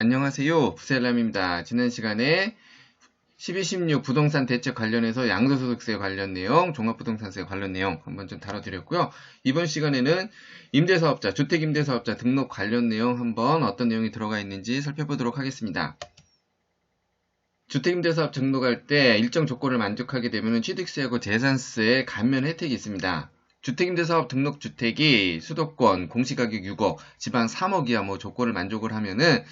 안녕하세요. 부셀람입니다. 지난 시간에 1216 부동산 대책 관련해서 양도소득세 관련 내용, 종합부동산세 관련 내용 한번 좀 다뤄드렸고요. 이번 시간에는 임대사업자, 주택임대사업자 등록 관련 내용 한번 어떤 내용이 들어가 있는지 살펴보도록 하겠습니다. 주택임대사업 등록할 때 일정 조건을 만족하게 되면 취득세하고 재산세 감면 혜택이 있습니다. 주택임대사업 등록주택이 수도권 공시가격 6억, 지방 3억 이하 조건을 만족을 하면은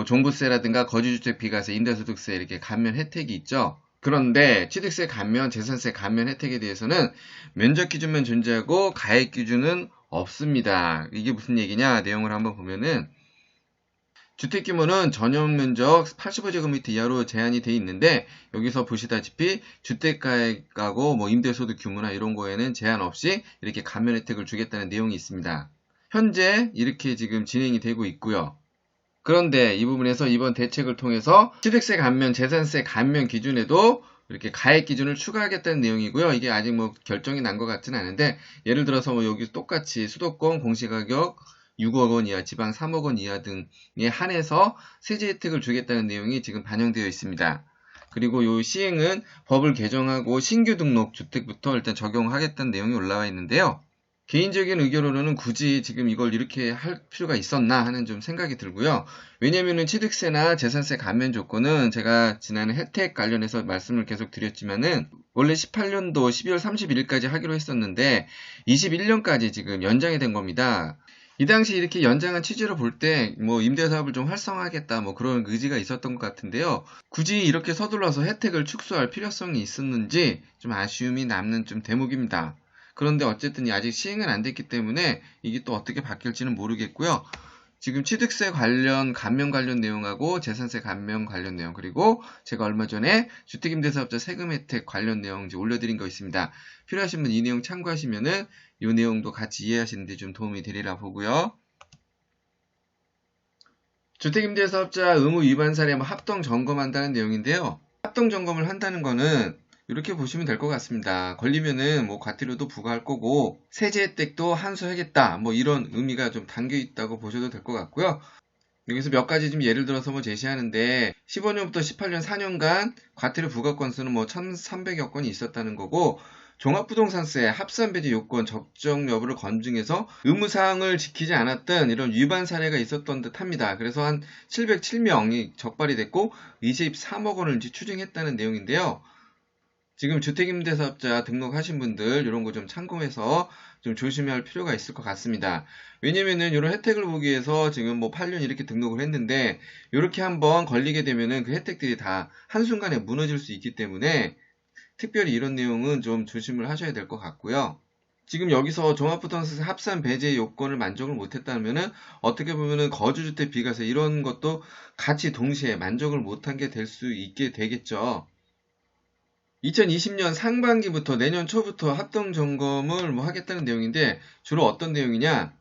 종부세라든가 거주주택 비과세, 임대소득세 이렇게 감면 혜택이 있죠. 그런데 취득세 감면, 재산세 감면 혜택에 대해서는 면적 기준만 존재하고 가액 기준은 없습니다. 이게 무슨 얘기냐? 내용을 한번 보면은 주택 규모는 전용 면적 85제곱미터 이하로 제한이 돼 있는데 여기서 보시다시피 주택가액하고 임대소득 규모나 이런 거에는 제한 없이 이렇게 감면 혜택을 주겠다는 내용이 있습니다. 현재 이렇게 지금 진행이 되고 있고요. 그런데 이 부분에서 이번 대책을 통해서 취득세 감면, 재산세 감면 기준에도 이렇게 가액 기준을 추가하겠다는 내용이고요. 이게 아직 결정이 난 것 같지는 않은데 예를 들어서 여기 똑같이 수도권 공시가격 6억 원 이하, 지방 3억 원 이하 등에 한해서 세제 혜택을 주겠다는 내용이 지금 반영되어 있습니다. 그리고 이 시행은 법을 개정하고 신규 등록 주택부터 일단 적용하겠다는 내용이 올라와 있는데요. 개인적인 의견으로는 굳이 지금 이걸 이렇게 할 필요가 있었나 하는 좀 생각이 들고요. 왜냐면은 취득세나 재산세 감면 조건은 제가 지난해 혜택 관련해서 말씀을 계속 드렸지만은 원래 18년도 12월 31일까지 하기로 했었는데 21년까지 지금 연장이 된 겁니다. 이 당시 이렇게 연장한 취지로 볼 때 임대사업을 좀 활성화하겠다 그런 의지가 있었던 것 같은데요. 굳이 이렇게 서둘러서 혜택을 축소할 필요성이 있었는지 좀 아쉬움이 남는 좀 대목입니다. 그런데 어쨌든 아직 시행은 안 됐기 때문에 이게 또 어떻게 바뀔지는 모르겠고요. 지금 취득세 관련 감면 관련 내용하고 재산세 감면 관련 내용, 그리고 제가 얼마 전에 주택임대사업자 세금 혜택 관련 내용 이제 올려드린 거 있습니다. 필요하신 분 이 내용 참고하시면은 이 내용도 같이 이해하시는데 좀 도움이 되리라 보고요. 주택임대사업자 의무 위반 사례 합동 점검한다는 내용인데요. 합동 점검을 한다는 거는 이렇게 보시면 될 것 같습니다. 걸리면은 과태료도 부과할 거고 세제 혜택도 한수하겠다 이런 의미가 좀 담겨 있다고 보셔도 될 것 같고요. 여기서 몇 가지 좀 예를 들어서 제시하는데 15년부터 18년 4년간 과태료 부과 건수는 1,300여 건이 있었다는 거고 종합부동산세 합산배제 요건 적정 여부를 검증해서 의무사항을 지키지 않았던 이런 위반 사례가 있었던 듯 합니다. 그래서 한 707명이 적발이 됐고 23억 원을 추징했다는 내용인데요. 지금 주택임대사업자 등록하신 분들 이런 거 좀 참고해서 좀 조심해야 할 필요가 있을 것 같습니다. 왜냐면은 이런 혜택을 보기 위해서 지금 8년 이렇게 등록을 했는데 이렇게 한번 걸리게 되면은 그 혜택들이 다 한순간에 무너질 수 있기 때문에 특별히 이런 내용은 좀 조심을 하셔야 될 것 같고요. 지금 여기서 종합부동산세 합산 배제 요건을 만족을 못했다면은 어떻게 보면은 거주주택 비과세 이런 것도 같이 동시에 만족을 못한 게 될 수 있게 되겠죠. 2020년 상반기부터 내년 초부터 합동 점검을 하겠다는 내용인데 주로 어떤 내용이냐?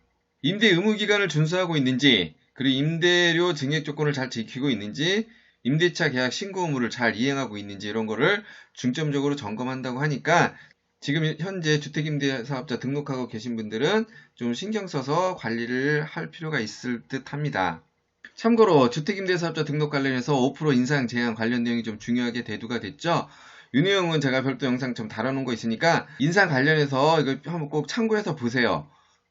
임대 의무 기간을 준수하고 있는지, 그리고 임대료 증액 조건을 잘 지키고 있는지, 임대차 계약 신고 의무를 잘 이행하고 있는지 이런 거를 중점적으로 점검한다고 하니까 지금 현재 주택임대사업자 등록하고 계신 분들은 좀 신경 써서 관리를 할 필요가 있을 듯 합니다. 참고로 주택임대사업자 등록 관련해서 5% 인상 제한 관련 내용이 좀 중요하게 대두가 됐죠. 이 내용은 제가 별도 영상 좀 다뤄놓은 거 있으니까 인상 관련해서 이걸 한번 꼭 참고해서 보세요.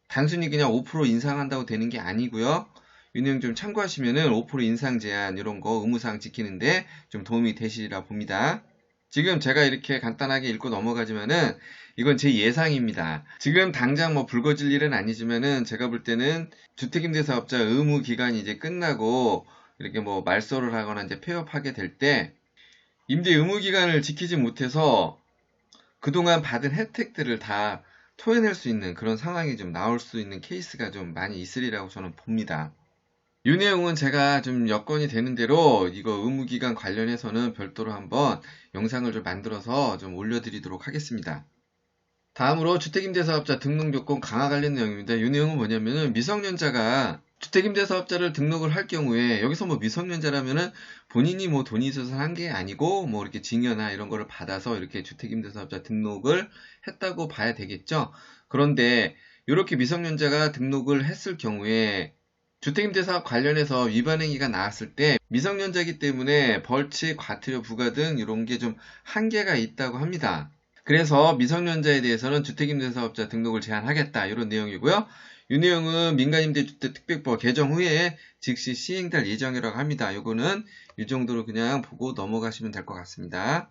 단순히 그냥 5% 인상한다고 되는 게 아니고요. 이 내용 좀 참고하시면은 5% 인상 제한 이런 거 의무사항 지키는데 좀 도움이 되시리라 봅니다. 지금 제가 이렇게 간단하게 읽고 넘어가지만은 이건 제 예상입니다. 지금 당장 불거질 일은 아니지만은 제가 볼 때는 주택임대사업자 의무 기간이 이제 끝나고 이렇게 말소를 하거나 이제 폐업하게 될 때 임대 의무 기간을 지키지 못해서 그동안 받은 혜택들을 다 토해낼 수 있는 그런 상황이 좀 나올 수 있는 케이스가 좀 많이 있으리라고 저는 봅니다. 이 내용은 제가 좀 여건이 되는 대로 이거 의무기간 관련해서는 별도로 한번 영상을 좀 만들어서 좀 올려드리도록 하겠습니다. 다음으로 주택임대사업자 등록요건 강화 관련 내용입니다. 이 내용은 뭐냐면은 미성년자가 주택임대사업자를 등록을 할 경우에 여기서 미성년자라면은 본인이 돈이 있어서 한 게 아니고 이렇게 증여나 이런 거를 받아서 이렇게 주택임대사업자 등록을 했다고 봐야 되겠죠. 그런데 이렇게 미성년자가 등록을 했을 경우에 주택임대사업 관련해서 위반 행위가 나왔을 때 미성년자이기 때문에 벌칙, 과태료 부과 등 이런 게 좀 한계가 있다고 합니다. 그래서 미성년자에 대해서는 주택임대사업자 등록을 제한하겠다 이런 내용이고요. 이 내용은 민간임대주택특별법 개정 후에 즉시 시행될 예정이라고 합니다. 이거는 이 정도로 그냥 보고 넘어가시면 될 것 같습니다.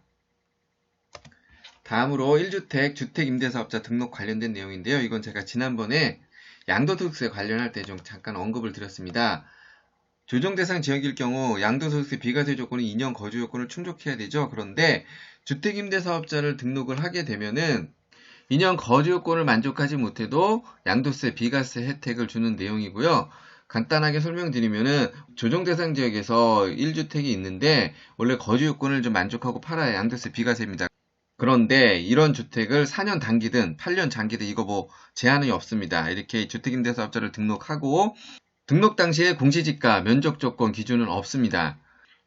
다음으로 1주택 주택임대사업자 등록 관련된 내용인데요. 이건 제가 지난번에 양도소득세 관련할 때 좀 잠깐 언급을 드렸습니다. 조정대상 지역일 경우 양도소득세 비과세 조건은 2년 거주 요건을 충족해야 되죠. 그런데 주택임대사업자를 등록을 하게 되면은 2년 거주 요건을 만족하지 못해도 양도세 비과세 혜택을 주는 내용이고요. 간단하게 설명드리면은 조정대상 지역에서 1주택이 있는데 원래 거주 요건을 좀 만족하고 팔아야 양도세 비과세입니다. 그런데 이런 주택을 4년 단기든 8년 장기든 이거 뭐 제한이 없습니다. 이렇게 주택임대사업자를 등록하고 등록 당시에 공시지가, 면적 조건 기준은 없습니다.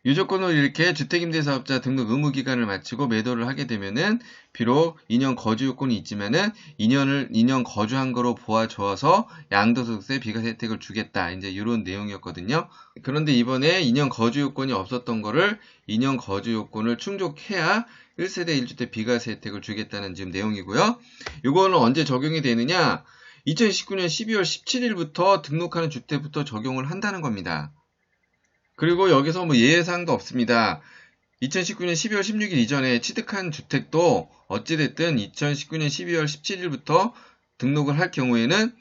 이 조건으로 이렇게 주택임대사업자 등록 의무기간을 마치고 매도를 하게 되면은 비록 2년 거주 요건이 있지만은 2년 거주한 거로 보아줘서 양도소득세 비과세 혜택을 주겠다. 이제 이런 내용이었거든요. 그런데 이번에 2년 거주 요건이 없었던 거를 2년 거주 요건을 충족해야 1세대 1주택 비과세 혜택을 주겠다는 지금 내용이고요. 이거는 언제 적용이 되느냐? 2019년 12월 17일부터 등록하는 주택부터 적용을 한다는 겁니다. 그리고 여기서 뭐 예외사항도 없습니다. 2019년 12월 16일 이전에 취득한 주택도 어찌됐든 2019년 12월 17일부터 등록을 할 경우에는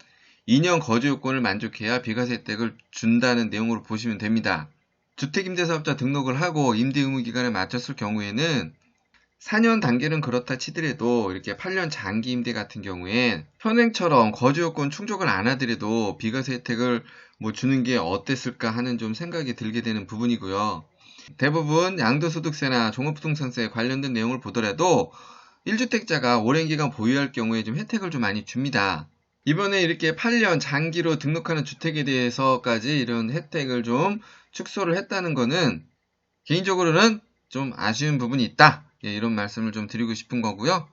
2년 거주 요건을 만족해야 비과세 혜택을 준다는 내용으로 보시면 됩니다. 주택임대사업자 등록을 하고 임대 의무 기간에 맞췄을 경우에는 4년 단계는 그렇다 치더라도 이렇게 8년 장기 임대 같은 경우엔 현행처럼 거주 요건 충족을 안 하더라도 비과세 혜택을 뭐 주는 게 어땠을까 하는 좀 생각이 들게 되는 부분이고요. 대부분 양도소득세나 종합부동산세에 관련된 내용을 보더라도 1주택자가 오랜 기간 보유할 경우에 좀 혜택을 좀 많이 줍니다. 이번에 이렇게 8년 장기로 등록하는 주택에 대해서까지 이런 혜택을 좀 축소를 했다는 거는 개인적으로는 좀 아쉬운 부분이 있다. 이런 말씀을 좀 드리고 싶은 거고요.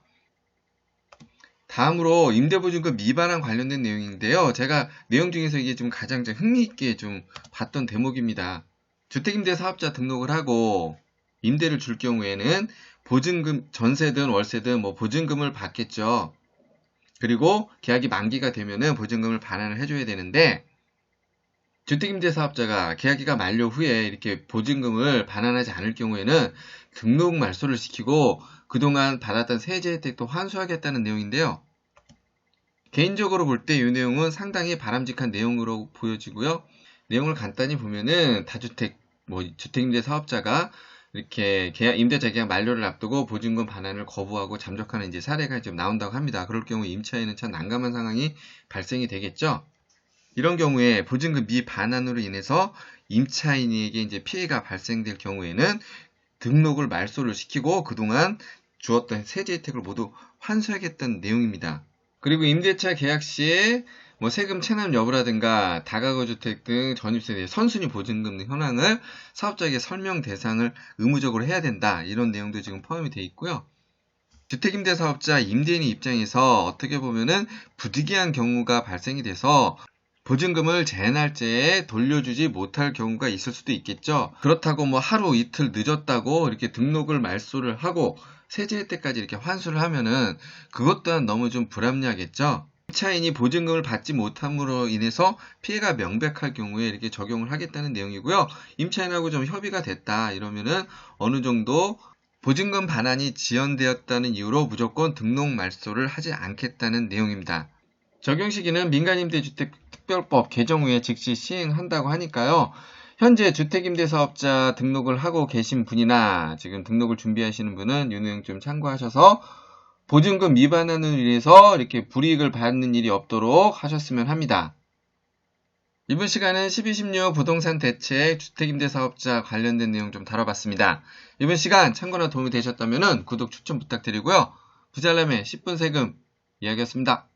다음으로 임대보증금 미반환 관련된 내용인데요. 제가 내용 중에서 이게 좀 가장 흥미있게 좀 봤던 대목입니다. 주택임대사업자 등록을 하고 임대를 줄 경우에는 보증금, 전세든 월세든 뭐 보증금을 받겠죠. 그리고 계약이 만기가 되면은 보증금을 반환을 해줘야 되는데 주택임대사업자가 계약기가 만료 후에 이렇게 보증금을 반환하지 않을 경우에는 등록 말소를 시키고 그동안 받았던 세제 혜택도 환수하겠다는 내용인데요. 개인적으로 볼 때 이 내용은 상당히 바람직한 내용으로 보여지고요. 내용을 간단히 보면은 다주택, 주택임대사업자가 이렇게 임대차 계약 만료를 앞두고 보증금 반환을 거부하고 잠적하는 이제 사례가 좀 나온다고 합니다. 그럴 경우 임차인은 참 난감한 상황이 발생이 되겠죠. 이런 경우에 보증금 미반환으로 인해서 임차인에게 이제 피해가 발생될 경우에는 등록을 말소를 시키고 그동안 주었던 세제 혜택을 모두 환수하겠다는 내용입니다. 그리고 임대차 계약 시에 뭐 세금 체납 여부라든가 다가구주택 등 전입세대 선순위 보증금 등 현황을 사업자에게 설명 대상을 의무적으로 해야 된다. 이런 내용도 지금 포함이 되어 있고요. 주택임대사업자 임대인의 입장에서 어떻게 보면은 부득이한 경우가 발생이 돼서 보증금을 제날짜에 돌려주지 못할 경우가 있을 수도 있겠죠. 그렇다고 뭐 하루 이틀 늦었다고 이렇게 등록을 말소를 하고 세제 혜택까지 이렇게 환수를 하면은 그것 또한 너무 좀 불합리하겠죠. 임차인이 보증금을 받지 못함으로 인해서 피해가 명백할 경우에 이렇게 적용을 하겠다는 내용이고요. 임차인하고 좀 협의가 됐다 이러면은 어느 정도 보증금 반환이 지연되었다는 이유로 무조건 등록 말소를 하지 않겠다는 내용입니다. 적용 시기는 민간임대주택특별법 개정 후에 즉시 시행한다고 하니까요. 현재 주택임대사업자 등록을 하고 계신 분이나 지금 등록을 준비하시는 분은 이 내용 좀 참고하셔서 보증금 미반환으로 인해서 이렇게 불이익을 받는 일이 없도록 하셨으면 합니다. 이번 시간은 12.16 부동산 대책 주택임대사업자 관련된 내용 좀 다뤄봤습니다. 이번 시간 참고나 도움이 되셨다면 구독 추천 부탁드리고요. 부자람의 10분 세금 이야기였습니다.